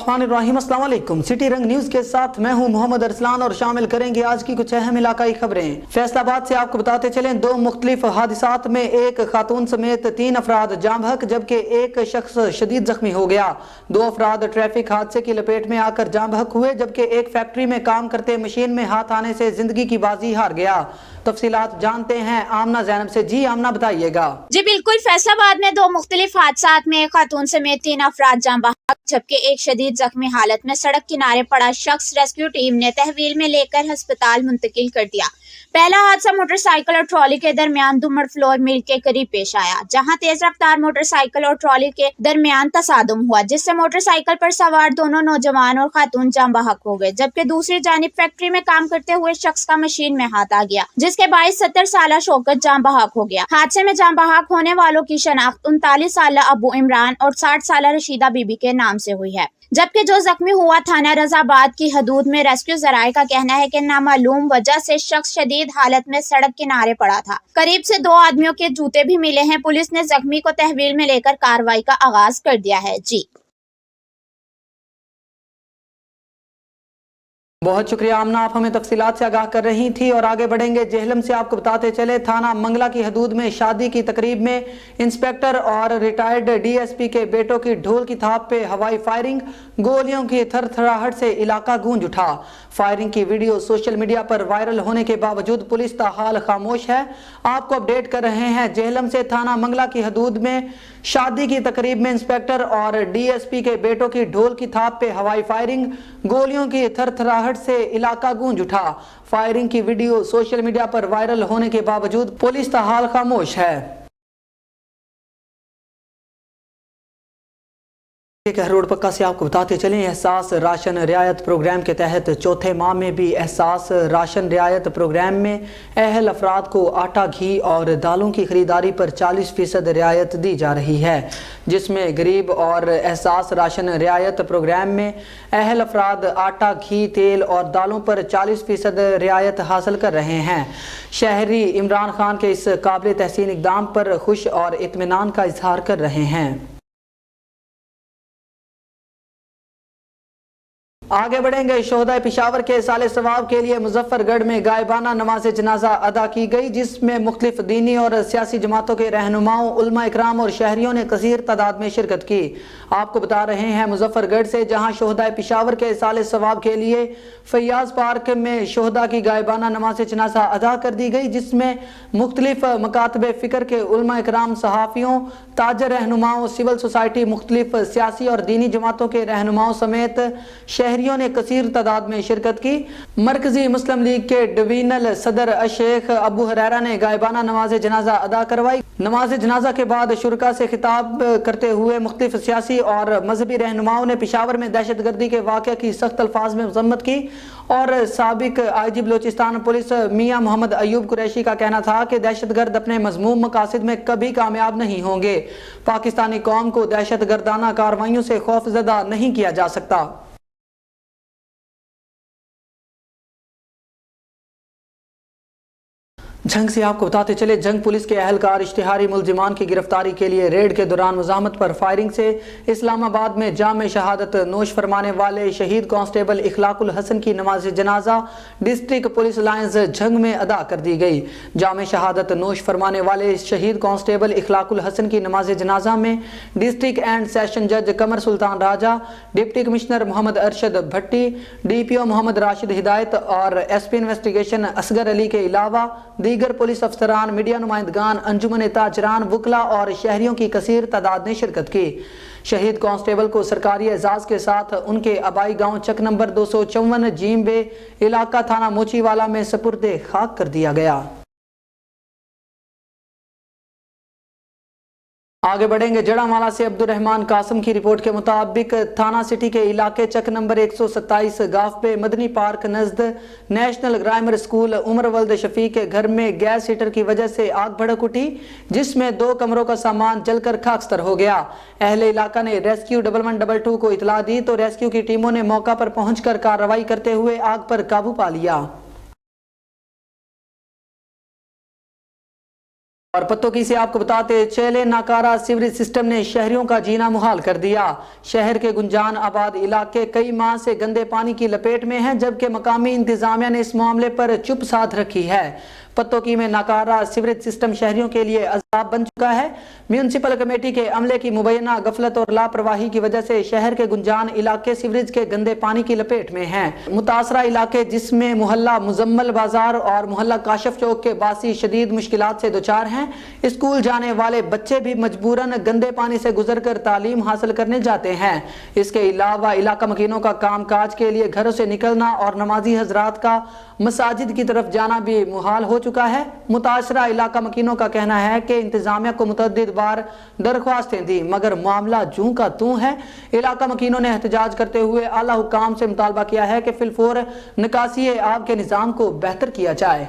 बिस्मिल्लाहिर्रहमानिर्रहीम। अस्सलाम वालेकुम। सिटी रंग न्यूज के साथ मैं हूं मोहम्मद अरसलान और शामिल करेंगे आज की कुछ अहम इलाकाई खबरें। फैसलाबाद से आपको बताते चलें, दो मुख्तलिफ हादिसात में एक खातून समेत 3 अफराद जाँ बहक जबकि एक शख्स शदीद जख्मी हो गया। 2 अफराद ट्रैफिक हादसे की लपेट में आकर जाँ बहक हुए जबकि एक फैक्ट्री में काम करते मशीन में हाथ आने से जिंदगी की बाजी हार गया। तफसीलात जानते हैं आमना जैनब से। जी आमना, बताइएगा। जी बिल्कुल, फैसलाबाद में 2 मुख्तलिफ हादसात में एक खातून समेत 3 अफराद जाँ बहक जबकि एक शदीद जख्मी हालत में सड़क किनारे पड़ा शख्स रेस्क्यू टीम ने तहवील में लेकर अस्पताल मुंतकिल कर दिया। पहला हादसा मोटरसाइकिल और ट्रॉली के दरमियान दुमड़ फ्लोर मिल के करीब पेश आया, जहां तेज रफ्तार मोटरसाइकिल और ट्रॉली के दरमियान तसादुम हुआ जिससे मोटरसाइकिल पर सवार दोनों नौजवान और खातून जाँ बहक हो गए, जबकि दूसरी जानिब फैक्ट्री में काम करते हुए शख्स का मशीन में हाथ आ गया जिसके बाइस 70 साल शौकत जाँ बहक हो गया। हादसे में जाँ बहक होने वालों की शनाख्त 39 साल अबू इमरान और 60 साल रशीदा बीबी के नाम से हुई है, जबकि जो जख्मी हुआ थाना रजाबाद की हदूद में रेस्क्यू जराये का कहना है कि नामालूम वजह से शख्स शदीद हालत में सड़क किनारे पड़ा था। करीब से 2 आदमियों के जूते भी मिले हैं। पुलिस ने जख्मी को तहवील में लेकर कार्रवाई का आगाज कर दिया है। जी बहुत शुक्रिया आमना, आप हमें तफसीलात से आगाह कर रही थी। और आगे बढ़ेंगे, जेहलम से आपको बताते चले, थाना मंगला की हदूद में शादी की तकरीब में इंस्पेक्टर और रिटायर्ड डीएसपी के बेटों की ढोल की थाप पे हवाई फायरिंग, गोलियों की थरथराहट से इलाका गूंज उठा। फायरिंग की वीडियो सोशल मीडिया पर वायरल होने के बावजूद पुलिस ताहाल खामोश है। आपको अपडेट कर रहे हैं, जेहलम से थाना मंगला की हदूद में शादी की तकरीब में इंस्पेक्टर और डीएसपी के बेटों की ढोल की थाप पे हवाई फायरिंग, गोलियों की थरथराहट से इलाका गूंज उठा। फायरिंग की वीडियो सोशल मीडिया पर वायरल होने के बावजूद पुलिस ताहाल खामोश है। रोड पक्का से आपको बताते चलें, एहसास राशन रियायत प्रोग्राम के तहत चौथे माह में भी एहसास राशन रियायत प्रोग्राम में अहल अफराद को आटा, घी और दालों की खरीदारी पर 40% रियायत दी जा रही है, जिसमें गरीब और एहसास राशन रियायत प्रोग्राम में अहल अफराद आटा, घी, तेल और दालों पर 40% रियायत हासिल कर रहे हैं। शहरी इमरान खान के इस काबिल तहसीन इक़दाम पर खुश और इत्मीनान का इजहार कर रहे हैं। आगे बढ़ेंगे, शोहदा पिशावर के साले सवाब के लिए मुजफ्फरगढ़ में गायबाना नमाज जनाजा अदा की गई, जिसमें मुख्तलिफ दीनी और सियासी जमातों के रहनुमाओं, उलमा इकराम और शहरियों ने कसीर तादाद में शिरकत की। आपको बता रहे हैं मुजफ्फरगढ़ से, जहां शोहदा पिशावर के साले सवाब के लिए फैयाज पार्क में शोहदा की गायबाना नमाज जनाजा अदा कर दी गई, जिसमें मुख्तलिफ मकातब फ़िक्र के उलमा इकराम, सहाफ़ियों, ताजर रहनुमाओं, सिविल सोसाइटी, मुख्तलिफ सियासी और दीनी जमातों के रहनुमाओं समेत शहरियों ने कसीर तादाद में शिरकत की। मरकजी मुस्लिम लीग के डिवीजनल सदर शेख अबू हुरैरा ने गायबाना नमाज जनाजा अदा करवाई। नमाज जनाजा के बाद शुरका से खिताब करते हुए मुख्तलिफ सियासी और मजहबी रहनुमाओं ने पिशावर में दहशत गर्दी के वाक़े की सख्त अल्फाज में मज़म्मत की और साबिक IG बलोचिस्तान पुलिस मियां मोहम्मद अयूब कुरैशी का कहना था कि दहशत गर्द अपने मज़मूम मकासद में कभी कामयाब नहीं होंगे। पाकिस्तानी कौम को दहशत गर्दाना कार्रवाइयों से खौफजदा नहीं किया जा सकता। जंग से आपको बताते चले, जंग पुलिस के अहलकार इश्तिहारी मुलजिमान की गिरफ्तारी के लिए रेड के दौरान मुजाहमत पर फायरिंग से इस्लामाबाद में जाम शहादत नोश फरमाने वाले शहीद कांस्टेबल इखलाकुल हसन की नमाज जनाजा डिस्ट्रिक्ट पुलिस लाइन्स जंग में अदा कर दी गई। जाम शहादत नोश फरमाने वाले शहीद कांस्टेबल इखलाकुल हसन की नमाज जनाजा में डिस्ट्रिक्ट एंड सेशन जज कमर सुल्तान राजा, डिप्टी कमिश्नर मोहम्मद अरशद भट्टी, DPO मोहम्मद राशिद हिदायत और SP इन्वेस्टिगेशन असगर अली के अलावा दीगर पुलिस अफसरान, मीडिया नुमाइंदगान, अंजुमन ताजरान, वकला और शहरियों की कसीर तादाद ने शिरकत की। शहीद कांस्टेबल को सरकारी एजाज के साथ उनके आबाई गांव चक नंबर 254 जीम बे इलाका थाना मोचीवाला में सपुर्दे खाक कर दिया गया। आगे बढ़ेंगे, जड़ामाला से अब्दुर्रहमान कासिम की रिपोर्ट के मुताबिक थाना सिटी के इलाके चक नंबर 127 गाफ पे मदनी पार्क नजद नेशनल ग्रामर स्कूल उमर वल्द शफी के घर में गैस हीटर की वजह से आग भड़क उठी, जिसमें 2 कमरों का सामान जलकर खाकस्तर हो गया। अहले इलाका ने रेस्क्यू 1122 को इतला दी तो रेस्क्यू की टीमों ने मौका पर पहुंचकर कार्रवाई करते हुए आग पर काबू पा लिया। और पत्तोकी से आपको बताते चले, नाकारा सीवरेज सिस्टम ने शहरियों का जीना मुहाल कर दिया। शहर के गुंजान आबाद इलाके कई माह से गंदे पानी की लपेट में हैं, जबकि मकामी इंतजामिया ने इस मामले पर चुप साध रखी है। पत्तोकी में नाकारा सीवरेज सिस्टम शहरियों के लिए अजाब बन चुका है। म्यूनिसिपल कमेटी के अमले की मुबैना गफलत और लापरवाही की वजह से शहर के गुंजान इलाके सीवरेज के गंदे पानी की लपेट में हैं। मुतासरा इलाके जिसमें मोहल्ला मुजम्मल बाजार और मोहल्ला काशफ चौक के बासी शदीद मुश्किलात से दुचार हैं। स्कूल जाने वाले बच्चे भी मजबूरन गंदे पानी से गुजर कर तालीम हासिल करने जाते हैं। इसके अलावा इलाका मकीनों का काम काज के लिए घरों से निकलना और नमाजी हजरात का मसाजिद की तरफ जाना भी मुहाल हो चुका है। मुतासरा इलाका मकीनों का कहना है कि इंतजामिया को मुतअद्दिद बार दरख्वास्तें दी, मगर मामला जूं का तूं है। इलाका मकीनों ने एहतजाज करते हुए आला हुकाम से मुतालबा किया है कि फिलफौर निकासी आब के निज़ाम को बेहतर किया जाए।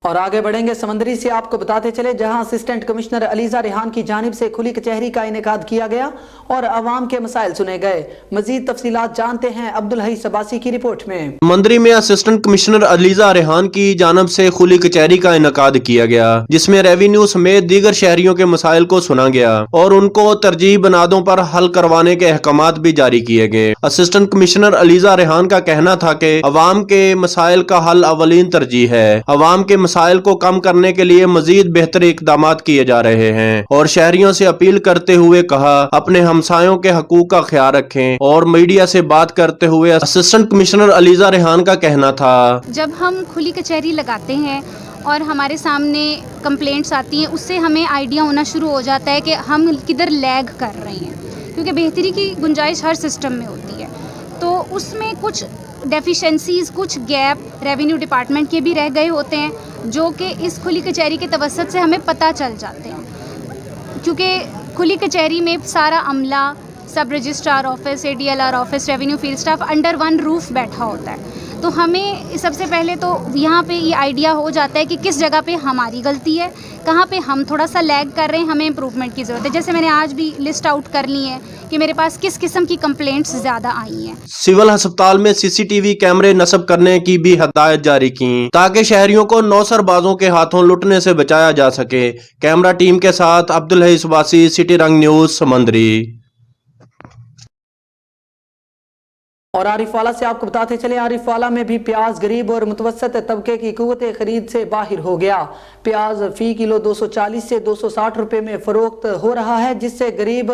और आगे बढ़ेंगे समंदरी से आपको बताते चले, जहां असिस्टेंट कमिश्नर अलीजा रेहान की जानिब से खुली कचहरी का इनेकाद किया गया और अवाम के मसाइल सुने गए। मजीद तफसीलात जानते हैं अब्दुल हई सबासी की रिपोर्ट में। समंदरी में असिस्टेंट कमिश्नर अलीजा रेहान की जानिब से खुली कचहरी का इनेकाद किया गया, जिसमें रेवेन्यू समेत दीगर शहरियों के मसाइल को सुना गया और उनको तरजीह बनादों पर हल करवाने के अहकामात भी जारी किए गए। असिस्टेंट कमिश्नर अलीजा रेहान का कहना था कि अवाम के मसाइल का हल अवलीन तरजीह है। अवाम के मसाइल को कम करने के लिए मजीद बेहतर इकदाम किए जा रहे हैं और शहरियों से अपील करते हुए कहा, अपने हमसायों के हकूक का ख्याल रखें। और मीडिया से बात करते हुए असिस्टेंट कमिश्नर अलीजा रेहान का कहना था, जब हम खुली कचहरी लगाते हैं और हमारे सामने कंप्लेंट्स आती हैं, उससे हमें आइडिया होना शुरू हो जाता है कि हम किधर लैग कर रहे हैं, क्योंकि बेहतरी की गुंजाइश हर सिस्टम में होती है। तो उसमें कुछ डेफिशिएंसीज़, कुछ गैप रेवेन्यू डिपार्टमेंट के भी रह गए होते हैं, जो कि इस खुली कचहरी के तवसत से हमें पता चल जाते हैं। क्योंकि खुली कचहरी में सारा अमला, सब registrar office, ADLR office, revenue field staff under one roof बैठा होता है। तो हमें सबसे पहले तो यहाँ पे ये आइडिया हो जाता है कि किस जगह पे हमारी गलती है, कहाँ पे हम थोड़ा सा लैग कर रहे हैं, हमें इम्प्रूवमेंट की ज़रूरत है। जैसे मैंने आज भी लिस्ट आउट कर ली है कि मेरे पास किस किस्म की कंप्लेंट्स ज़्यादा आई हैं। सिविल अस्पताल में CCTV कैमरे नस्ब करने की भी हदायत जारी की, ताकि शहरियों को नौसरबाजों के हाथों लुटने से बचाया जा सके। कैमरा टीम के साथ अब्दुल हई सबासी, सिटी रंग न्यूज़, समंदरी। और आरिफवाला से आपको बताते चले, आरिफवाला में भी प्याज गरीब और मुतवसत तबके की कुव्वत खरीद से बाहर हो गया। प्याज फी किलो 240 से 260 रुपए में फरोख्त हो रहा है, जिससे गरीब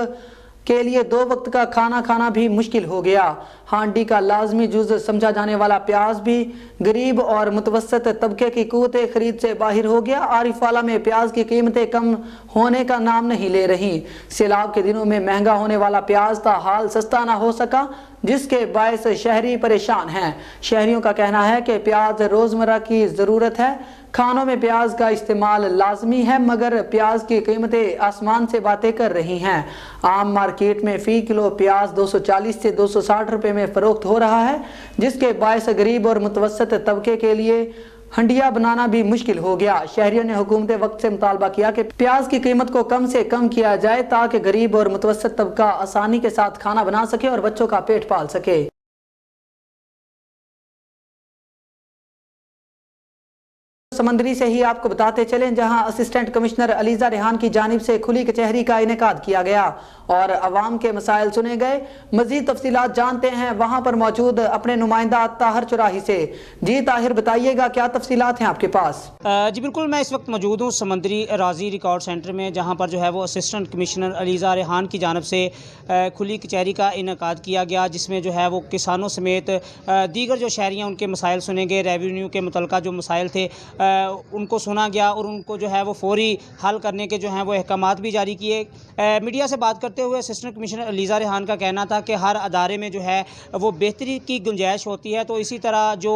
के लिए 2 वक्त का खाना खाना भी मुश्किल हो गया। हांडी का लाजमी जुज समझा जाने वाला प्याज भी गरीब और मुतवसत तबके की कुव्वत खरीद से बाहर हो गया। आरिफवाला में प्याज की कीमतें कम होने का नाम नहीं ले रही। सैलाब के दिनों में महंगा होने वाला प्याज का हाल सस्ता ना हो सका, जिसके बायस शहरी परेशान हैं। शहरियों का कहना है कि प्याज रोज़मर्रा की ज़रूरत है, खानों में प्याज का इस्तेमाल लाजमी है, मगर प्याज की कीमतें आसमान से बातें कर रही हैं। आम मार्केट में फ़ी किलो प्याज 240 से 260 रुपए में फ़रोख्त हो रहा है, जिसके बायस गरीब और मुतवसत तबके के लिए हंडिया बनाना भी मुश्किल हो गया। शहरियों ने हुकूमत वक्त से मुतालबा किया कि प्याज की कीमत को कम से कम किया जाए, ताकि गरीब और मुतवसत तबका आसानी के साथ खाना बना सके और बच्चों का पेट पाल सके। समंदरी से ही आपको बताते चलें, जहां असिस्टेंट कमिश्नर अलीजा रेहान की जानिब से खुली कचहरी का इनेकाद किया गया और अवाम के मसाइल सुने गए। मजीद तफसीलात जानते हैं वहां पर मौजूद अपने नुमाइंदा ताहिर चौराही से। जी ताहिर, बताइएगा क्या तफसीलात हैं आपके पास? जी बिल्कुल, मैं इस वक्त मौजूद हूँ समंदरी राजी रिकॉर्ड सेंटर में, जहाँ पर जो है वो असिस्टेंट कमिश्नर अलीजा रेहान की जानिब से खुली कचहरी का इनेकाद किया गया, जिसमें जो है वो किसानों समेत दीगर जो शहरियाँ उनके मसाइल सुने गए। रेवेन्यू के मुतल्लिक़ जो मसाइल थे उनको सुना गया और उनको जो है वो फौरी हल करने के जो हैं वो अहकामात भी जारी किए। मीडिया से बात करते हुए असिस्टेंट कमिश्नर अलीजा रेहान का कहना था कि हर अदारे में जो है वो बेहतरी की गुंजाइश होती है, तो इसी तरह जो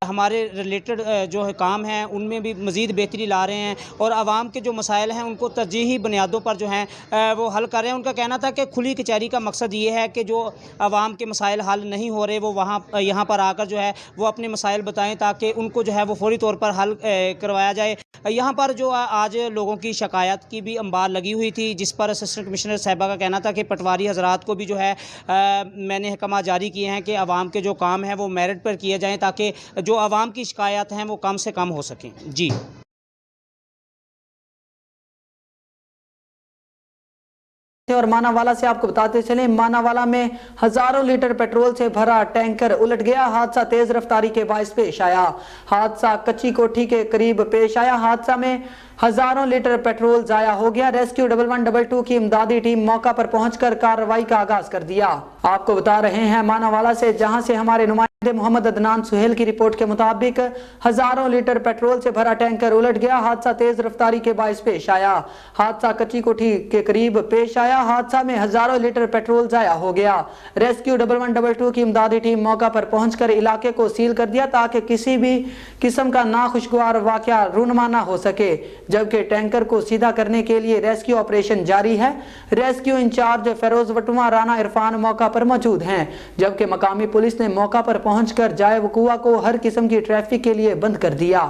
हमारे रिलेटेड जो है काम हैं उनमें भी मज़ीद बेहतरी ला रहे हैं और आवाम के जो मसाइल हैं उनको तरजीही बुनियादों पर जो हैं वो हल कर रहे हैं। उनका कहना था कि खुली कचहरी का मकसद ये है कि जो आवाम के मसाइल हल नहीं हो रहे वो यहाँ पर आकर जो है वो अपने मसाइल बताएं, ताकि उनको जो है वो फौरी तौर पर हल करवाया जाए। यहाँ पर जो आज लोगों की शिकायत की भी अंबार लगी हुई थी, जिस पर असिस्टेंट कमिश्नर साहिबा का कहना था कि पटवारी हजरात को भी जो है मैंने अहकाम जारी किए हैं कि आवाम के जो काम है वो मेरिट पर किए जाएँ, ताकि जो जो आवाम की शिकायत हैं वो कम से कम हो सकें। जी और मानावाला से आपको बताते चलें, मानावाला में हजारों लीटर पेट्रोल से भरा टैंकर उलट गया। हादसा तेज रफ्तारी के बायस पेश आया। हादसा कच्ची कोठी के करीब पेश आया। हादसा में हजारों लीटर पेट्रोल जाया हो गया। रेस्क्यू 1122 की इमदादी टीम मौका पर पहुंचकर कार्रवाई का आगाज कर दिया। आपको बता रहे हैं मानावाला से, जहां से हमारे नुमाइंदे मोहम्मद अदनान सुहेल की रिपोर्ट के मुताबिक हजारों लीटर पेट्रोल से भरा टैंकर उलट गया। हादसा तेज रफ्तारी के बायस पेश आया। हादसा कच्ची कोठी के करीब पेश आया। हादसा में हजारों लीटर पेट्रोल जाया हो गया। रेस्क्यू 1122 की इमदादी टीम मौका पर पहुंचकर इलाके को सील कर दिया ताकि किसी भी किस्म का नाखुशगवार वाकया रूनमा ना हो सके, जबकि टैंकर को सीधा करने के लिए रेस्क्यू ऑपरेशन जारी है। रेस्क्यू इंचार्ज फेरोज वटुआ राना इरफान मौका पर मौजूद हैं, जबकि मकामी पुलिस ने मौका पर पहुंचकर जाए वकुआ को हर किस्म की ट्रैफिक के लिए बंद कर दिया।